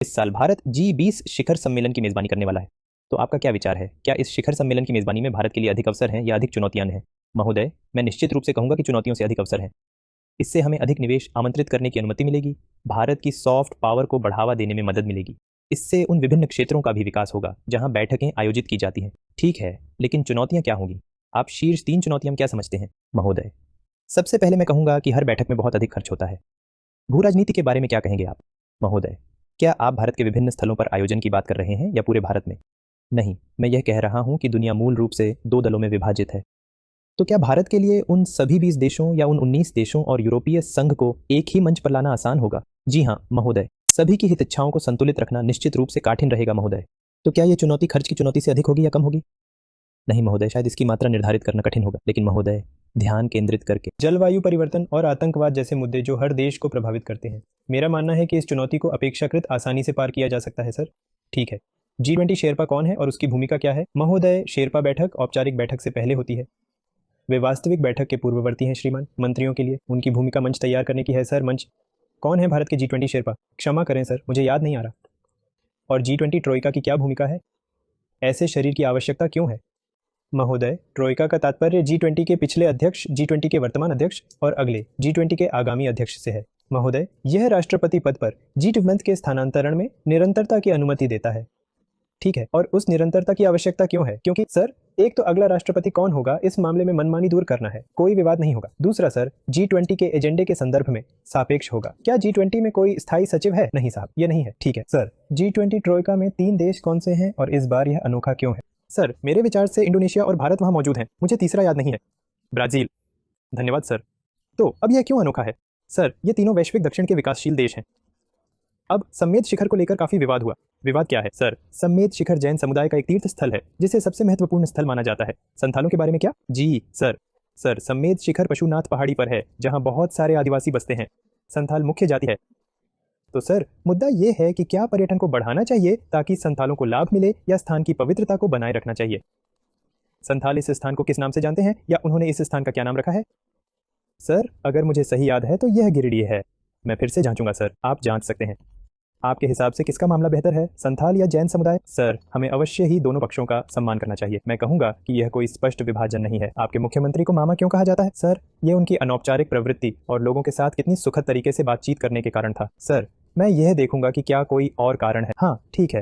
इस साल भारत G20 शिखर सम्मेलन की मेजबानी करने वाला है। तो आपका क्या विचार है? क्या इस शिखर सम्मेलन की मेजबानी में भारत के लिए अधिक अवसर हैं या अधिक चुनौतियां हैं? महोदय, मैं निश्चित रूप से कहूंगा कि चुनौतियों से अधिक अवसर हैं। इससे हमें अधिक निवेश आमंत्रित करने की अनुमति मिलेगी, भारत की सॉफ्ट पावर को बढ़ावा देने में मदद मिलेगी। इससे उन विभिन्न क्षेत्रों का भी विकास होगा जहां बैठकें आयोजित की जाती हैं। ठीक है, लेकिन चुनौतियां क्या होंगी? आप शीर्ष 3 चुनौतियां क्या समझते हैं? महोदय, सबसे पहले मैं कहूंगा कि हर बैठक में बहुत अधिक खर्च होता है। भू राजनीति के बारे में क्या कहेंगे आप? महोदय, क्या आप भारत के विभिन्न स्थलों पर आयोजन की बात कर रहे हैं या पूरे भारत में? नहीं, मैं यह कह रहा हूं कि दुनिया मूल रूप से 2 दलों में विभाजित है। तो क्या भारत के लिए उन सभी 20 देशों या उन 19 देशों और यूरोपीय संघ को एक ही मंच पर लाना आसान होगा? जी हाँ महोदय, सभी की हित इच्छाओं को संतुलित रखना निश्चित रूप से कठिन रहेगा महोदय। तो क्या यह चुनौती खर्च की चुनौती से अधिक होगी या कम होगी? नहीं महोदय, शायद इसकी मात्रा निर्धारित करना कठिन होगा, लेकिन महोदय ध्यान केंद्रित करके जलवायु परिवर्तन और आतंकवाद जैसे मुद्दे जो हर देश को प्रभावित करते हैं, मेरा मानना है कि इस चुनौती को अपेक्षाकृत आसानी से पार किया जा सकता है। सर, ठीक है। G20 शेरपा कौन है और उसकी भूमिका क्या है? महोदय, शेरपा बैठक औपचारिक बैठक से पहले होती है। वे वास्तविक बैठक के पूर्ववर्ती हैं श्रीमान। मंत्रियों के लिए उनकी भूमिका मंच तैयार करने की है। सर, मंच कौन है भारत के G20 शेरपा? क्षमा करें सर, मुझे याद नहीं आ रहा। और G20 ट्रोइका की क्या भूमिका है? ऐसे शरीर की आवश्यकता क्यों है? महोदय, ट्रोइका का तात्पर्य G20 के पिछले अध्यक्ष, G20 के वर्तमान अध्यक्ष और अगले G20 के आगामी अध्यक्ष से है। महोदय, यह राष्ट्रपति पद पर G20 के स्थानांतरण में निरंतरता की अनुमति देता है। ठीक है, और उस निरंतरता की आवश्यकता क्यों है? क्योंकि सर, एक तो अगला राष्ट्रपति कौन होगा इस मामले में मनमानी दूर करना है, कोई विवाद नहीं होगा। दूसरा सर, G20 के एजेंडे के संदर्भ में सापेक्ष होगा। क्या G20 में कोई स्थायी सचिव है? नहीं साहब, ये नहीं है। ठीक है सर, G20 ट्रोइका में 3 देश कौन से हैं और इस बार यह अनोखा क्यों है? सर, मेरे विचार से इंडोनेशिया और भारत वहां मौजूद हैं। मुझे तीसरा याद नहीं है। ब्राजील। धन्यवाद सर। तो अब यह क्यों अनोखा है? सर, ये तीनों वैश्विक दक्षिण के विकासशील देश हैं। अब सम्मेद शिखर को लेकर काफी विवाद हुआ। विवाद क्या है? सर, सम्मेद शिखर जैन समुदाय का एक तीर्थ स्थल है जिसे सबसे महत्वपूर्ण स्थल माना जाता है। संथालों के बारे में क्या? जी सर, सम्मेद शिखर पशुनाथ पहाड़ी पर है जहां बहुत सारे आदिवासी बसते हैं। संथाल मुख्य जाति है। तो सर, मुद्दा यह है कि क्या पर्यटन को बढ़ाना चाहिए ताकि संथालों को लाभ मिले या स्थान की पवित्रता को बनाए रखना चाहिए? संथाल इस स्थान को किस नाम से जानते हैं या उन्होंने इस स्थान का क्या नाम रखा है? सर, अगर मुझे सही याद है तो यह गिरिडीह है। मैं फिर से जांचूंगा सर, आप जांच सकते हैं। आपके हिसाब से किसका मामला बेहतर है, संथाल या जैन समुदाय? सर, हमें अवश्य ही दोनों पक्षों का सम्मान करना चाहिए। मैं कहूंगा कि यह कोई स्पष्ट विभाजन नहीं है। आपके मुख्यमंत्री को मामा क्यों कहा जाता है? सर, यह उनकी अनौपचारिक प्रवृत्ति और लोगों के साथ कितनी सुखद तरीके से बातचीत करने के कारण था। सर, मैं यह देखूंगा कि क्या कोई और कारण है। हाँ, ठीक है।